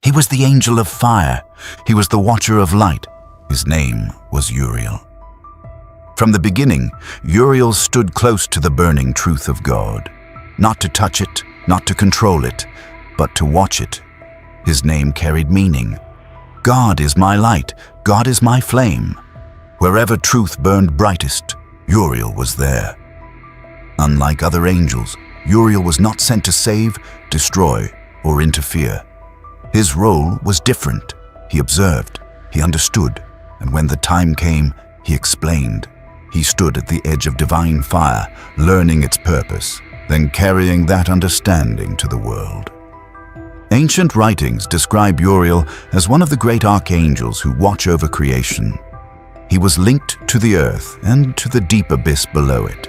He was the angel of fire. He was the watcher of light. His name was Uriel. From the beginning, Uriel stood close to the burning truth of God, not to touch it, not to control it, but to watch it. His name carried meaning. God is my light. God is my flame. Wherever truth burned brightest, Uriel was there. Unlike other angels, Uriel was not sent to save, destroy, or interfere. His role was different. He observed, he understood, and when the time came, he explained. He stood at the edge of divine fire, learning its purpose, then carrying that understanding to the world. Ancient writings describe Uriel as one of the great archangels who watch over creation. He was linked to the earth and to the deep abyss below it.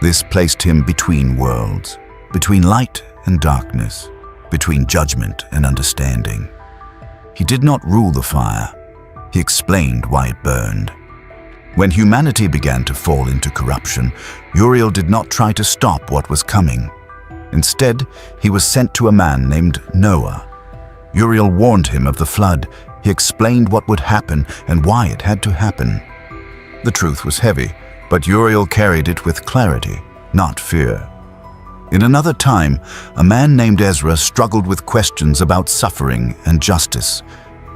This placed him between worlds, between light and darkness, between judgment and understanding. He did not rule the fire. He explained why it burned. When humanity began to fall into corruption, Uriel did not try to stop what was coming. Instead, he was sent to a man named Noah. Uriel warned him of the flood. He explained what would happen and why it had to happen. The truth was heavy, but Uriel carried it with clarity, not fear. In another time, a man named Ezra struggled with questions about suffering and justice.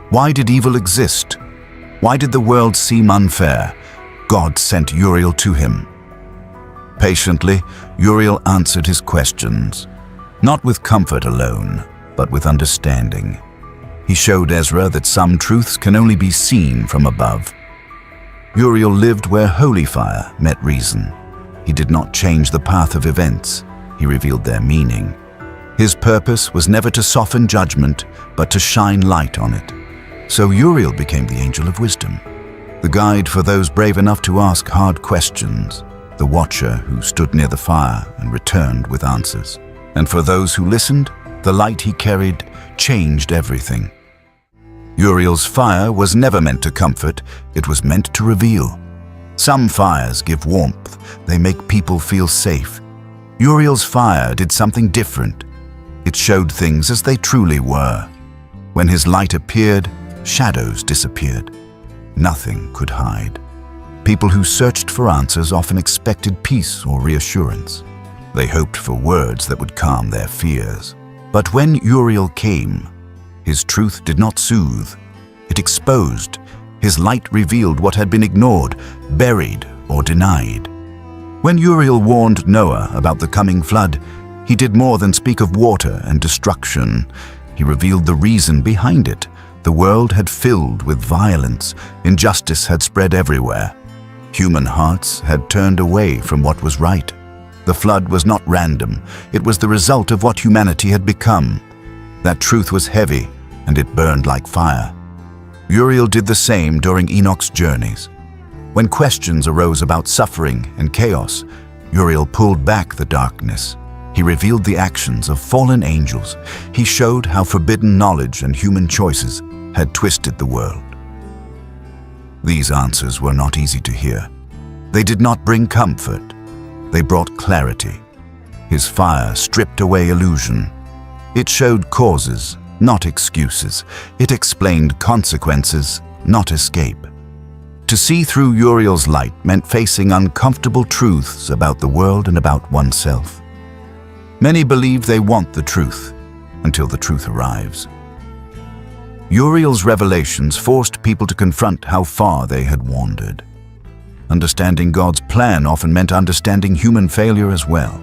Why did evil exist? Why did the world seem unfair? God sent Uriel to him. Patiently, Uriel answered his questions, not with comfort alone, but with understanding. He showed Ezra that some truths can only be seen from above. Uriel lived where holy fire met reason. He did not change the path of events. He revealed their meaning. His purpose was never to soften judgment, but to shine light on it. So Uriel became the angel of wisdom, the guide for those brave enough to ask hard questions, the watcher who stood near the fire and returned with answers. And for those who listened, the light he carried changed everything. Uriel's fire was never meant to comfort, it was meant to reveal. Some fires give warmth, they make people feel safe. Uriel's fire did something different. It showed things as they truly were. When his light appeared, shadows disappeared. Nothing could hide. People who searched for answers often expected peace or reassurance. They hoped for words that would calm their fears. But when Uriel came, his truth did not soothe. It exposed. His light revealed what had been ignored, buried, or denied. When Uriel warned Noah about the coming flood, he did more than speak of water and destruction. He revealed the reason behind it. The world had filled with violence. Injustice had spread everywhere. Human hearts had turned away from what was right. The flood was not random. It was the result of what humanity had become. That truth was heavy, and it burned like fire. Uriel did the same during Enoch's journeys. When questions arose about suffering and chaos, Uriel pulled back the darkness. He revealed the actions of fallen angels. He showed how forbidden knowledge and human choices had twisted the world. These answers were not easy to hear. They did not bring comfort. They brought clarity. His fire stripped away illusion. It showed causes, not excuses. It explained consequences, not escape. To see through Uriel's light meant facing uncomfortable truths about the world and about oneself. Many believe they want the truth until the truth arrives. Uriel's revelations forced people to confront how far they had wandered. Understanding God's plan often meant understanding human failure as well.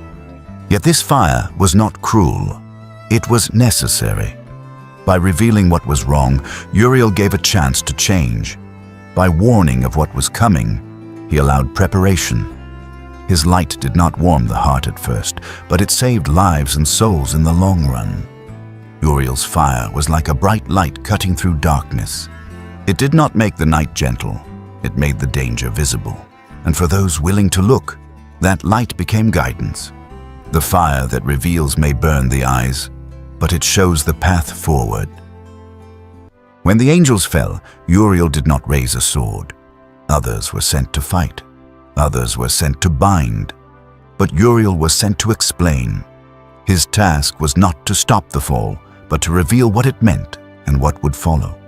Yet this fire was not cruel. It was necessary. By revealing what was wrong, Uriel gave a chance to change. By warning of what was coming, he allowed preparation. His light did not warm the heart at first, but it saved lives and souls in the long run. Uriel's fire was like a bright light cutting through darkness. It did not make the night gentle, it made the danger visible. And for those willing to look, that light became guidance. The fire that reveals may burn the eyes, but it shows the path forward. When the angels fell, Uriel did not raise a sword. Others were sent to fight. Others were sent to bind. But Uriel was sent to explain. His task was not to stop the fall, but to reveal what it meant and what would follow.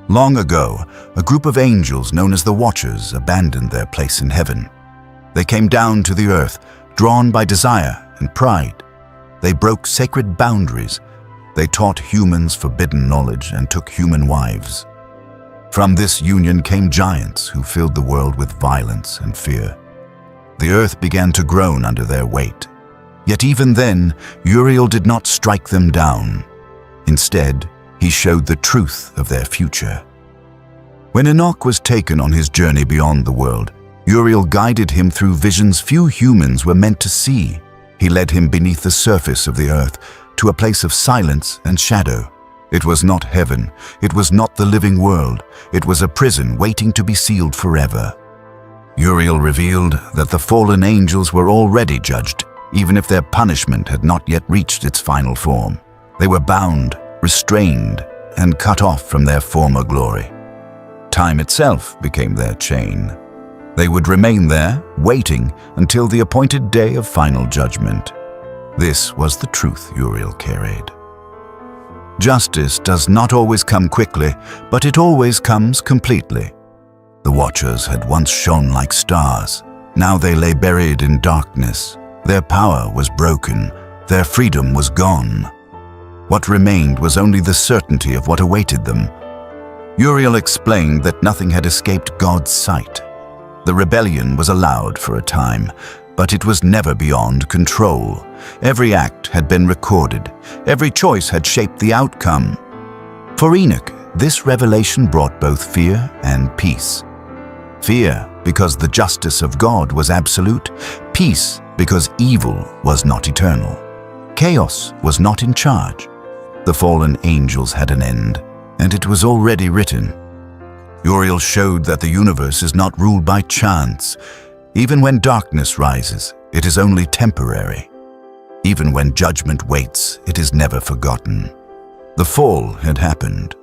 Long ago, a group of angels known as the Watchers abandoned their place in heaven. They came down to the earth, drawn by desire and pride. They broke sacred boundaries. They taught humans forbidden knowledge and took human wives. From this union came giants who filled the world with violence and fear. The earth began to groan under their weight. Yet even then, Uriel did not strike them down. Instead, he showed the truth of their future. When Enoch was taken on his journey beyond the world, Uriel guided him through visions few humans were meant to see. He led him beneath the surface of the earth to a place of silence and shadow. It was not heaven. It was not the living world. It was a prison waiting to be sealed forever. Uriel revealed that the fallen angels were already judged, even if their punishment had not yet reached its final form. They were bound, restrained, and cut off from their former glory. Time itself became their chain. They would remain there, waiting until the appointed day of final judgment. This was the truth Uriel carried. Justice does not always come quickly, but it always comes completely. The Watchers had once shone like stars. Now they lay buried in darkness. Their power was broken. Their freedom was gone. What remained was only the certainty of what awaited them. Uriel explained that nothing had escaped God's sight. The rebellion was allowed for a time, but it was never beyond control. Every act had been recorded. Every choice had shaped the outcome. For Enoch, this revelation brought both fear and peace. Fear because the justice of God was absolute. Peace because evil was not eternal. Chaos was not in charge. The fallen angels had an end, and it was already written. Uriel showed that the universe is not ruled by chance. Even when darkness rises, it is only temporary. Even when judgment waits, it is never forgotten. The fall had happened.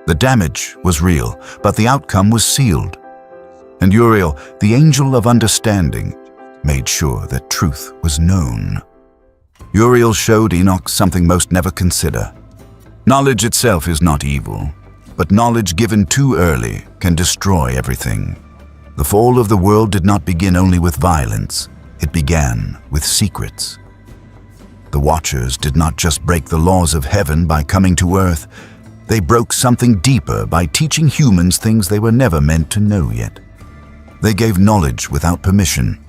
The damage was real, but the outcome was sealed. And Uriel, the angel of understanding, made sure that truth was known. Uriel showed Enoch something most never consider. Knowledge itself is not evil, but knowledge given too early can destroy everything. The fall of the world did not begin only with violence. It began with secrets. The Watchers did not just break the laws of heaven by coming to earth. They broke something deeper by teaching humans things they were never meant to know yet. They gave knowledge without permission,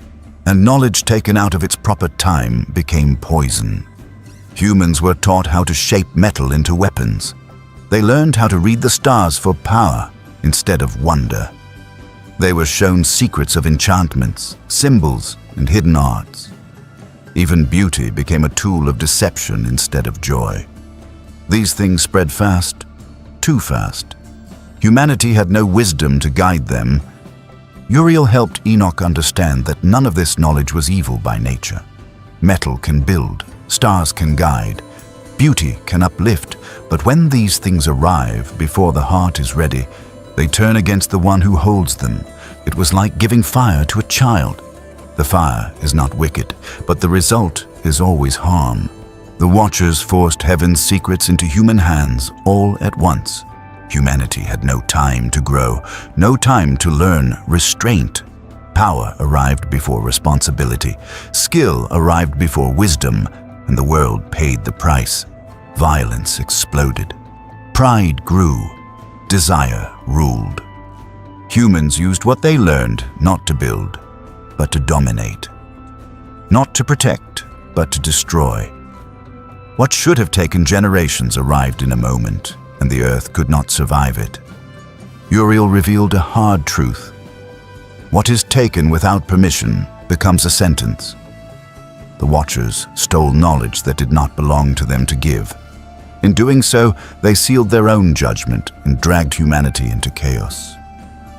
and knowledge taken out of its proper time became poison. Humans were taught how to shape metal into weapons. They learned how to read the stars for power instead of wonder. They were shown secrets of enchantments, symbols, and hidden arts. Even beauty became a tool of deception instead of joy. These things spread fast, too fast. Humanity had no wisdom to guide them. Uriel helped Enoch understand that none of this knowledge was evil by nature. Metal can build, stars can guide, beauty can uplift, but when these things arrive before the heart is ready, they turn against the one who holds them. It was like giving fire to a child. The fire is not wicked, but the result is always harm. The Watchers forced heaven's secrets into human hands all at once. Humanity had no time to grow, no time to learn restraint. Power arrived before responsibility. Skill arrived before wisdom, and the world paid the price. Violence exploded. Pride grew. Desire ruled. Humans used what they learned not to build, but to dominate. Not to protect, but to destroy. What should have taken generations arrived in a moment, and the earth could not survive it. Uriel revealed a hard truth. What is taken without permission becomes a sentence. The Watchers stole knowledge that did not belong to them to give. In doing so, they sealed their own judgment and dragged humanity into chaos.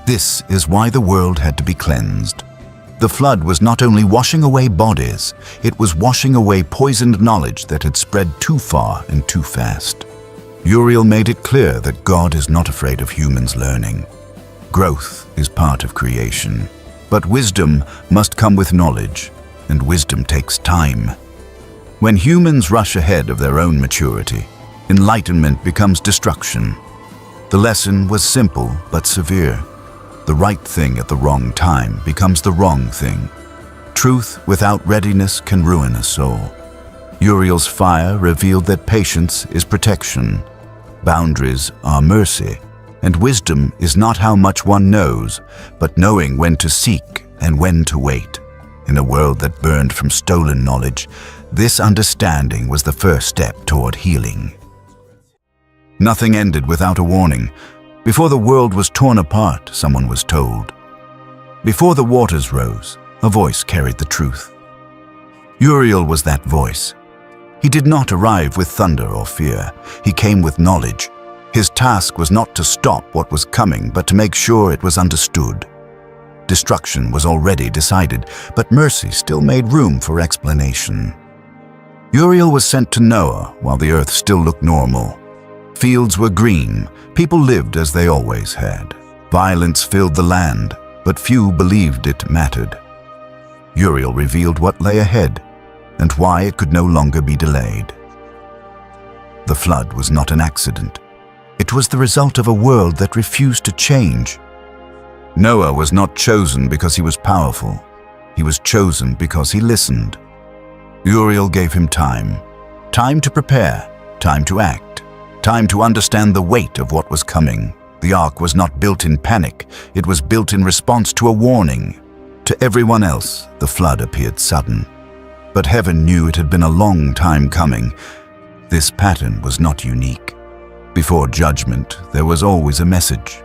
This is why the world had to be cleansed. The flood was not only washing away bodies, it was washing away poisoned knowledge that had spread too far and too fast. Uriel made it clear that God is not afraid of humans learning. Growth is part of creation, but wisdom must come with knowledge, and wisdom takes time. When humans rush ahead of their own maturity, Enlightenment becomes destruction. The lesson was simple but severe. The right thing at the wrong time becomes the wrong thing. Truth without readiness can ruin a soul. Uriel's fire revealed that patience is protection, boundaries are mercy, and wisdom is not how much one knows, but knowing when to seek and when to wait. In a world that burned from stolen knowledge, this understanding was the first step toward healing. Nothing ended without a warning. Before the world was torn apart, someone was told. Before the waters rose, a voice carried the truth. Uriel was that voice. He did not arrive with thunder or fear. He came with knowledge. His task was not to stop what was coming, but to make sure it was understood. Destruction was already decided, but mercy still made room for explanation. Uriel was sent to Noah while the earth still looked normal. Fields were green, people lived as they always had. Violence filled the land, but few believed it mattered. Uriel revealed what lay ahead and why it could no longer be delayed. The flood was not an accident. It was the result of a world that refused to change. Noah was not chosen because he was powerful. He was chosen because he listened. Uriel gave him time. Time to prepare, time to act, time to understand the weight of what was coming. The ark was not built in panic. It was built in response to a warning. To everyone else, the flood appeared sudden. But heaven knew it had been a long time coming. This pattern was not unique. Before judgment, there was always a message.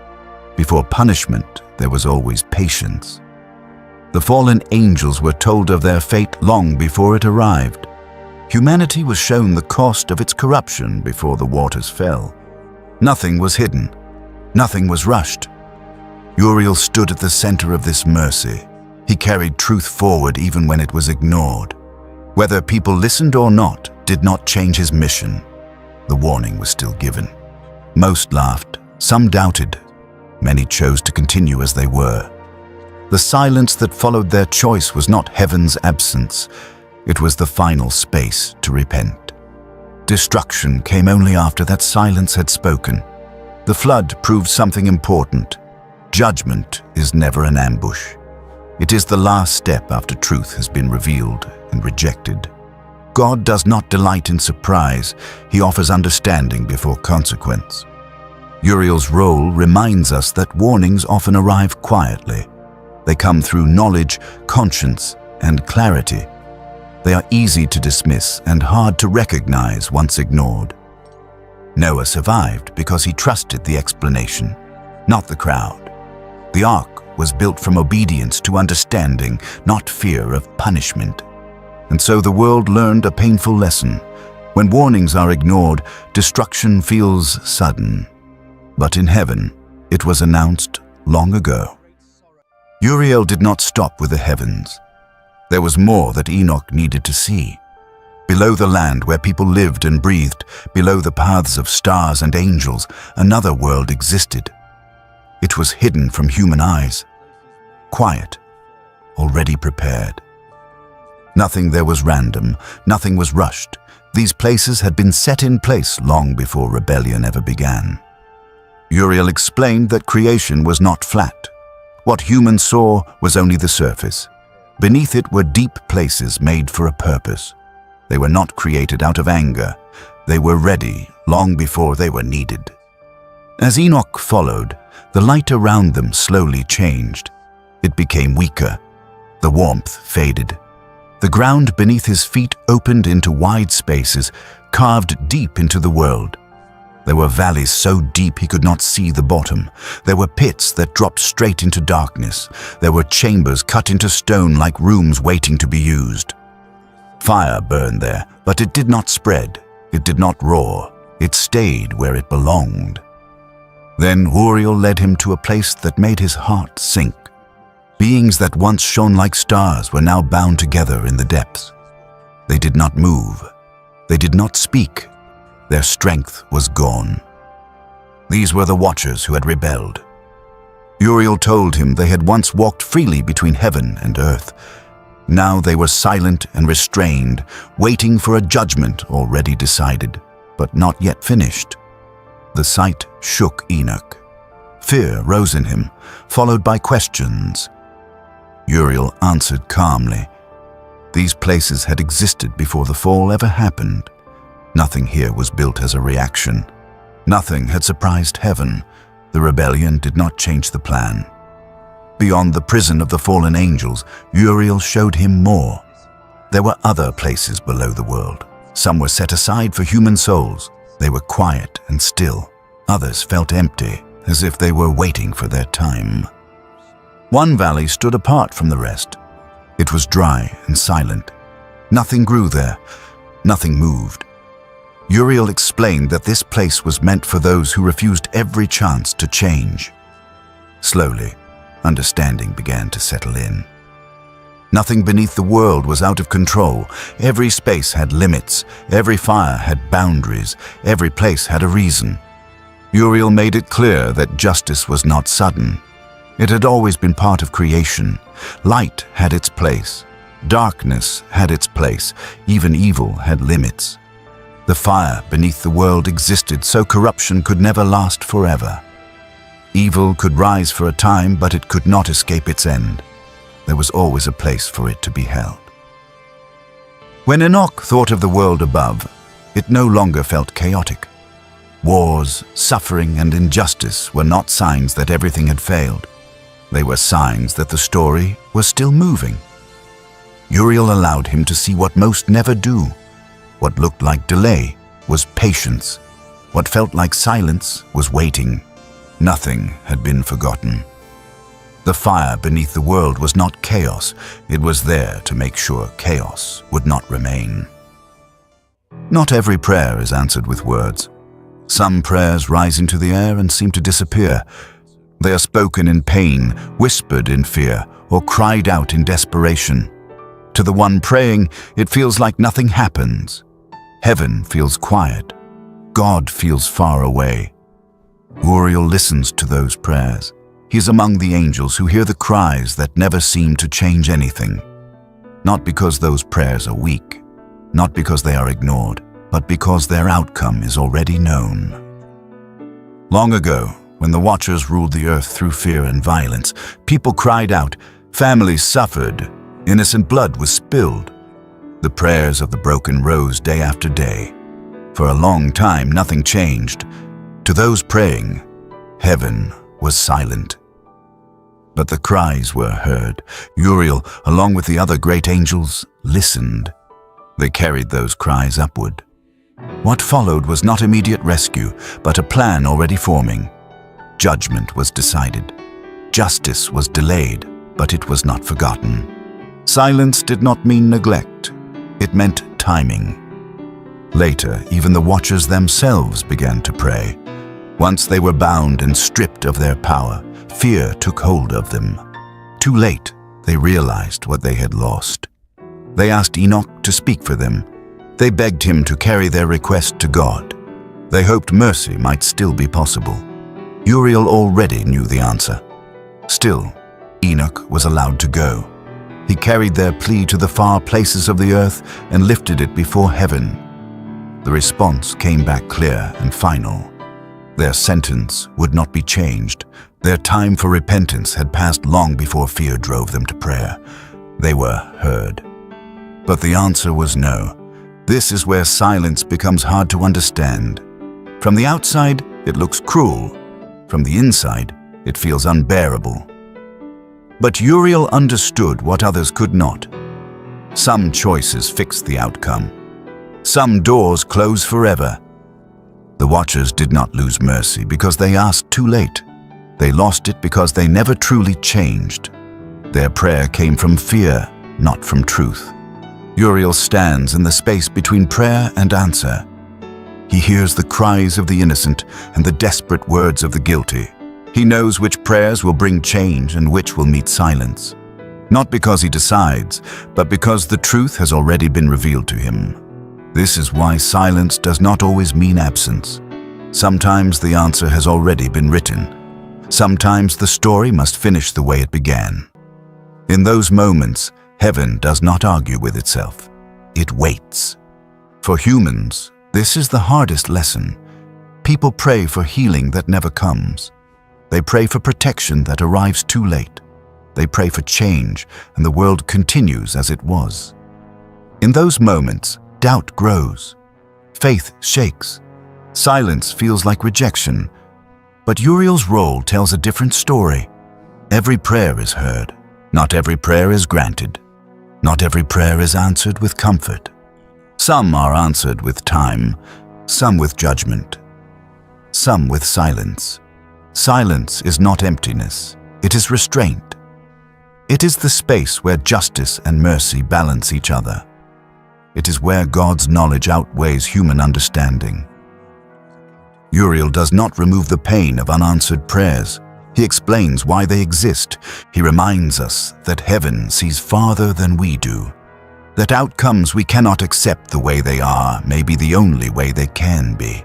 Before punishment, there was always patience. The fallen angels were told of their fate long before it arrived. Humanity was shown the cost of its corruption before the waters fell. Nothing was hidden. Nothing was rushed. Uriel stood at the center of this mercy. He carried truth forward even when it was ignored. Whether people listened or not did not change his mission. The warning was still given. Most laughed, some doubted. Many chose to continue as they were. The silence that followed their choice was not heaven's absence. It was the final space to repent. Destruction came only after that silence had spoken. The flood proved something important. Judgment is never an ambush. It is the last step after truth has been revealed and rejected. God does not delight in surprise. He offers understanding before consequence. Uriel's role reminds us that warnings often arrive quietly. They come through knowledge, conscience, and clarity. They are easy to dismiss and hard to recognize once ignored. Noah survived because he trusted the explanation, not the crowd. The ark was built from obedience to understanding, not fear of punishment. And so the world learned a painful lesson. When warnings are ignored, destruction feels sudden. But in heaven, it was announced long ago. Uriel did not stop with the heavens. There was more that Enoch needed to see. Below the land where people lived and breathed, below the paths of stars and angels, another world existed. It was hidden from human eyes, quiet, already prepared. Nothing there was random, nothing was rushed. These places had been set in place long before rebellion ever began. Uriel explained that creation was not flat. What humans saw was only the surface. Beneath it were deep places made for a purpose. They were not created out of anger. They were ready long before they were needed. As Enoch followed, the light around them slowly changed. It became weaker. The warmth faded. The ground beneath his feet opened into wide spaces, carved deep into the world. There were valleys so deep he could not see the bottom. There were pits that dropped straight into darkness. There were chambers cut into stone like rooms waiting to be used. Fire burned there, but it did not spread. It did not roar. It stayed where it belonged. Then Uriel led him to a place that made his heart sink. Beings that once shone like stars were now bound together in the depths. They did not move. They did not speak. Their strength was gone. These were the Watchers who had rebelled. Uriel told him they had once walked freely between heaven and earth. Now they were silent and restrained, waiting for a judgment already decided. but not yet finished. The sight shook Enoch. Fear rose in him, followed by questions. Uriel answered calmly. These places had existed before the fall ever happened. Nothing here was built as a reaction. Nothing had surprised heaven. The rebellion did not change the plan. Beyond the prison of the fallen angels, Uriel showed him more. There were other places below the world. Some were set aside for human souls. They were quiet and still. Others felt empty, as if they were waiting for their time. One valley stood apart from the rest. It was dry and silent. Nothing grew there. Nothing moved. Uriel explained that this place was meant for those who refused every chance to change. Slowly, understanding began to settle in. Nothing beneath the world was out of control. Every space had limits. Every fire had boundaries. Every place had a reason. Uriel made it clear that justice was not sudden. It had always been part of creation. Light had its place. Darkness had its place. Even evil had limits. The fire beneath the world existed so corruption could never last forever. Evil could rise for a time, but it could not escape its end. There was always a place for it to be held. When Enoch thought of the world above, it no longer felt chaotic. Wars, suffering, and injustice were not signs that everything had failed. They were signs that the story was still moving. Uriel allowed him to see what most never do. What looked like delay was patience. What felt like silence was waiting. Nothing had been forgotten. The fire beneath the world was not chaos. It was there to make sure chaos would not remain. Not every prayer is answered with words. Some prayers rise into the air and seem to disappear. They are spoken in pain, whispered in fear, or cried out in desperation. To the one praying, it feels like nothing happens. Heaven feels quiet. God feels far away. Uriel listens to those prayers. He is among the angels who hear the cries that never seem to change anything. Not because those prayers are weak, not because they are ignored, but because their outcome is already known. Long ago, when the Watchers ruled the earth through fear and violence, people cried out, families suffered, innocent blood was spilled. The prayers of the broken rose day after day. For a long time, nothing changed. To those praying, heaven was silent. But the cries were heard. Uriel, along with the other great angels, listened. They carried those cries upward. What followed was not immediate rescue, but a plan already forming. Judgment was decided. Justice was delayed, but it was not forgotten. Silence did not mean neglect. It meant timing. Later, even the Watchers themselves began to pray. Once they were bound and stripped of their power, fear took hold of them. Too late, they realized what they had lost. They asked Enoch to speak for them. They begged him to carry their request to God. They hoped mercy might still be possible. Uriel already knew the answer. Still, Enoch was allowed to go. He carried their plea to the far places of the earth and lifted it before heaven. The response came back clear and final. Their sentence would not be changed. Their time for repentance had passed long before fear drove them to prayer. They were heard. But the answer was no. This is where silence becomes hard to understand. From the outside, it looks cruel. From the inside, it feels unbearable. But Uriel understood what others could not. Some choices fix the outcome. Some doors close forever. The Watchers did not lose mercy because they asked too late. They lost it because they never truly changed. Their prayer came from fear, not from truth. Uriel stands in the space between prayer and answer. He hears the cries of the innocent and the desperate words of the guilty. He knows which prayers will bring change and which will meet silence. Not because he decides, but because the truth has already been revealed to him. This is why silence does not always mean absence. Sometimes the answer has already been written. Sometimes the story must finish the way it began. In those moments, heaven does not argue with itself. It waits. For humans, This is the hardest lesson. People pray for healing that never comes. They pray for protection that arrives too late. They pray for change, and the world continues as it was. In those moments, doubt grows. Faith shakes. Silence feels like rejection. But Uriel's role tells a different story. Every prayer is heard. Not every prayer is granted. Not every prayer is answered with comfort. Some are answered with time, some with judgment, some with silence. Silence is not emptiness. It is restraint. It is the space where justice and mercy balance each other. It is where God's knowledge outweighs human understanding. Uriel does not remove the pain of unanswered prayers. He explains why they exist. He reminds us that heaven sees farther than we do. That outcomes we cannot accept the way they are may be the only way they can be.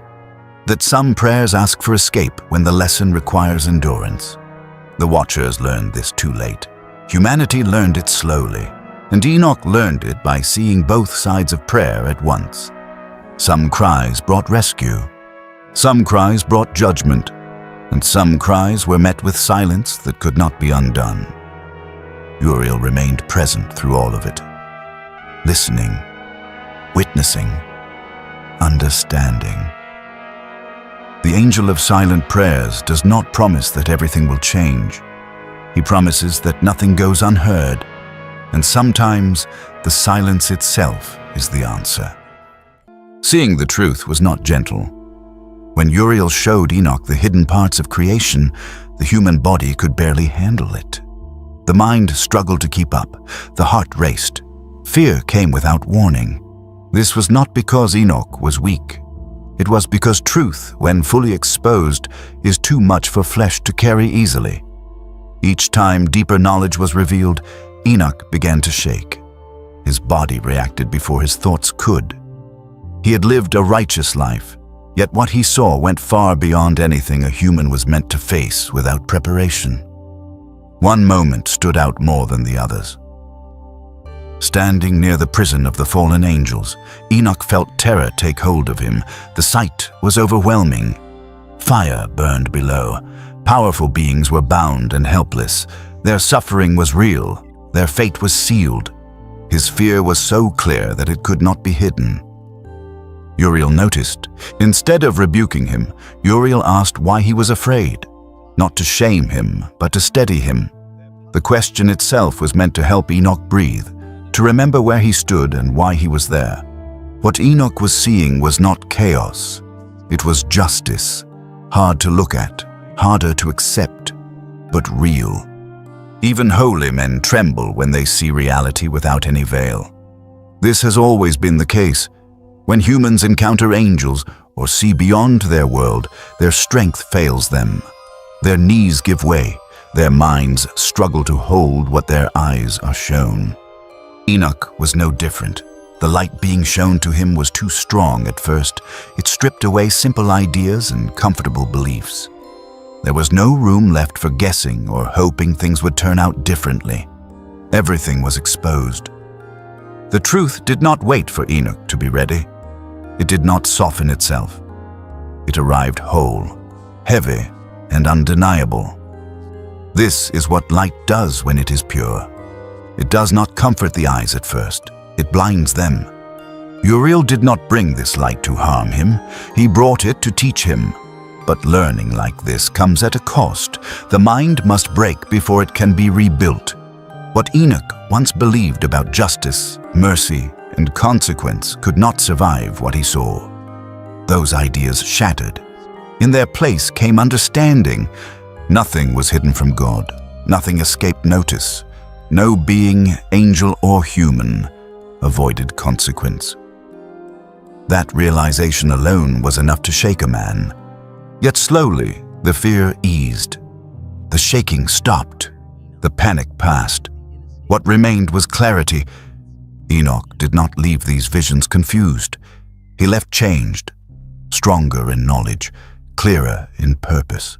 That some prayers ask for escape when the lesson requires endurance. The Watchers learned this too late. Humanity learned it slowly, and Enoch learned it by seeing both sides of prayer at once. Some cries brought rescue. Some cries brought judgment, and some cries were met with silence that could not be undone. Uriel remained present through all of it, listening, witnessing, understanding. The angel of silent prayers does not promise that everything will change. He promises that nothing goes unheard, and sometimes the silence itself is the answer. Seeing the truth was not gentle. When Uriel showed Enoch the hidden parts of creation, the human body could barely handle it. The mind struggled to keep up. The heart raced. Fear came without warning. This was not because Enoch was weak. It was because truth, when fully exposed, is too much for flesh to carry easily. Each time deeper knowledge was revealed, Enoch began to shake. His body reacted before his thoughts could. He had lived a righteous life, yet what he saw went far beyond anything a human was meant to face without preparation. One moment stood out more than the others. Standing near the prison of the fallen angels, Enoch felt terror take hold of him. The sight was overwhelming. Fire burned below. Powerful beings were bound and helpless. Their suffering was real. Their fate was sealed. His fear was so clear that it could not be hidden. Uriel noticed. Instead of rebuking him, Uriel asked why he was afraid. Not to shame him, but to steady him. The question itself was meant to help Enoch breathe, to remember where he stood and why he was there. What Enoch was seeing was not chaos. It was justice, hard to look at, harder to accept, but real. Even holy men tremble when they see reality without any veil. This has always been the case. When humans encounter angels or see beyond their world, their strength fails them. Their knees give way. Their minds struggle to hold what their eyes are shown. Enoch was no different. The light being shown to him was too strong at first. It stripped away simple ideas and comfortable beliefs. There was no room left for guessing or hoping things would turn out differently. Everything was exposed. The truth did not wait for Enoch to be ready. It did not soften itself. It arrived whole, heavy, and undeniable. This is what light does when it is pure. It does not comfort the eyes at first. It blinds them. Uriel did not bring this light to harm him. He brought it to teach him. But learning like this comes at a cost. The mind must break before it can be rebuilt. What Enoch once believed about justice, mercy, and consequence could not survive what he saw. Those ideas shattered. In their place came understanding. Nothing was hidden from God. Nothing escaped notice. No being, angel or human, avoided consequence. That realization alone was enough to shake a man. Yet slowly, the fear eased. The shaking stopped. The panic passed. What remained was clarity. Enoch did not leave these visions confused. He left changed, stronger in knowledge, clearer in purpose.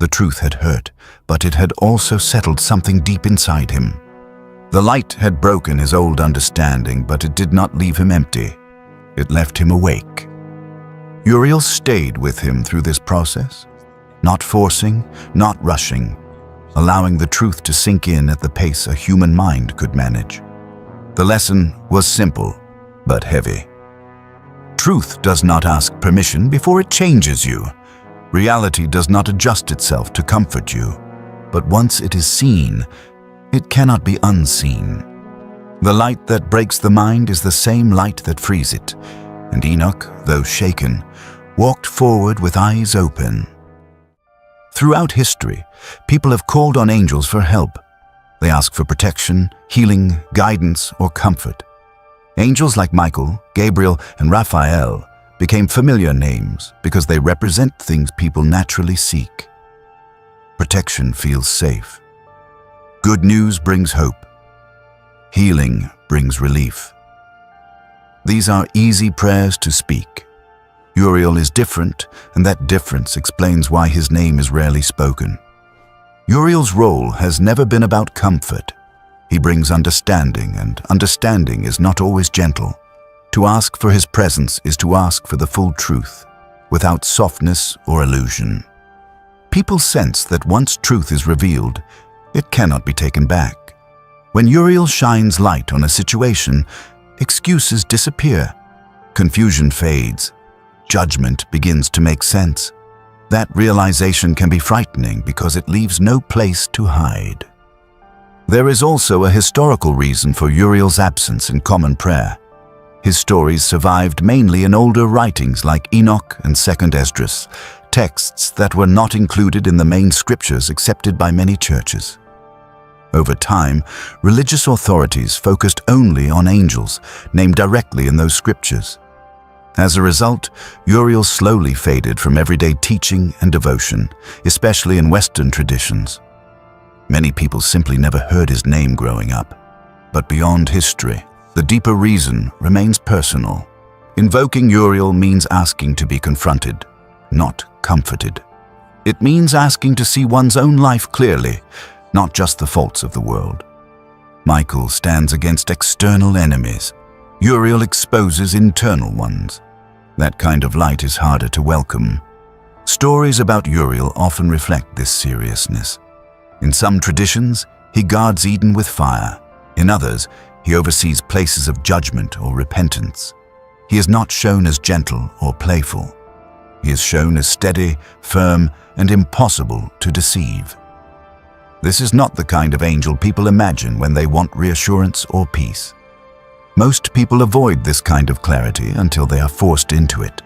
The truth had hurt, but it had also settled something deep inside him. The light had broken his old understanding, but it did not leave him empty. It left him awake, Uriel stayed with him through this process, not forcing, not rushing, allowing the truth to sink in at the pace a human mind could manage. The lesson was simple, but heavy. Truth does not ask permission before it changes you. Reality does not adjust itself to comfort you, but once it is seen, it cannot be unseen. The light that breaks the mind is the same light that frees it, and Enoch, though shaken, walked forward with eyes open. Throughout history, people have called on angels for help. They ask for protection, healing, guidance, or comfort. Angels like Michael, Gabriel, and Raphael became familiar names because they represent things people naturally seek. Protection feels safe. Good news brings hope. Healing brings relief. These are easy prayers to speak. Uriel is different, and that difference explains why his name is rarely spoken. Uriel's role has never been about comfort. He brings understanding, and understanding is not always gentle. To ask for his presence is to ask for the full truth, without softness or illusion. People sense that once truth is revealed, it cannot be taken back. When Uriel shines light on a situation, excuses disappear, confusion fades, judgment begins to make sense. That realization can be frightening because it leaves no place to hide. There is also a historical reason for Uriel's absence in common prayer. His stories survived mainly in older writings like Enoch and 2nd Esdras, texts that were not included in the main scriptures accepted by many churches. Over time, religious authorities focused only on angels, named directly in those scriptures. As a result, Uriel slowly faded from everyday teaching and devotion, especially in Western traditions. Many people simply never heard his name growing up. But beyond history, the deeper reason remains personal. Invoking Uriel means asking to be confronted, not comforted. It means asking to see one's own life clearly, not just the faults of the world. Michael stands against external enemies. Uriel exposes internal ones. That kind of light is harder to welcome. Stories about Uriel often reflect this seriousness. In some traditions, he guards Eden with fire. In others, he oversees places of judgment or repentance. He is not shown as gentle or playful. He is shown as steady, firm, and impossible to deceive. This is not the kind of angel people imagine when they want reassurance or peace. Most people avoid this kind of clarity until they are forced into it.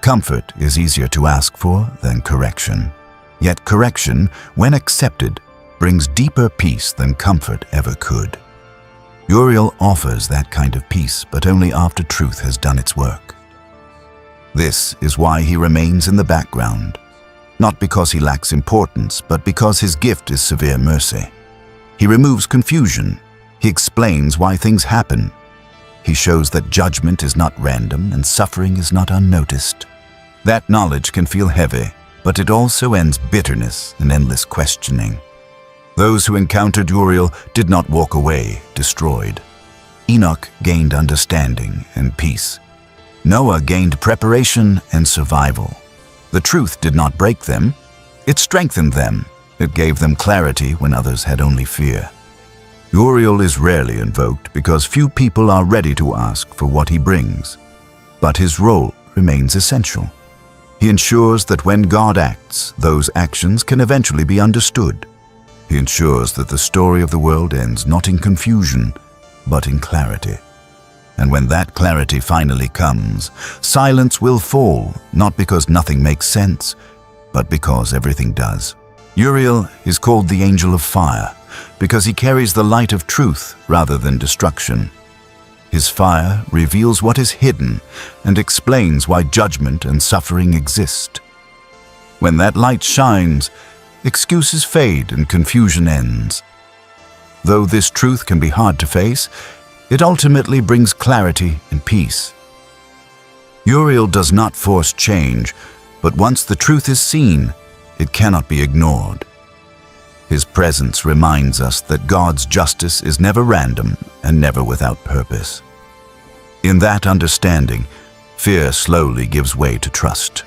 Comfort is easier to ask for than correction. Yet correction, when accepted, brings deeper peace than comfort ever could. Uriel offers that kind of peace, but only after truth has done its work. This is why he remains in the background, not because he lacks importance, but because his gift is severe mercy. He removes confusion. He explains why things happen. He shows that judgment is not random and suffering is not unnoticed. That knowledge can feel heavy, but it also ends bitterness and endless questioning. Those who encountered Uriel did not walk away destroyed. Enoch gained understanding and peace. Noah gained preparation and survival. The truth did not break them. It strengthened them. It gave them clarity when others had only fear. Uriel is rarely invoked because few people are ready to ask for what he brings. But his role remains essential. He ensures that when God acts, those actions can eventually be understood. He ensures that the story of the world ends not in confusion, but in clarity. And when that clarity finally comes, silence will fall, not because nothing makes sense, but because everything does. Uriel is called the Angel of Fire because he carries the light of truth rather than destruction. His fire reveals what is hidden and explains why judgment and suffering exist. When that light shines, excuses fade and confusion ends. Though this truth can be hard to face, it ultimately brings clarity and peace. Uriel does not force change, but once the truth is seen, it cannot be ignored. His presence reminds us that God's justice is never random and never without purpose. In that understanding, Fear slowly gives way to trust.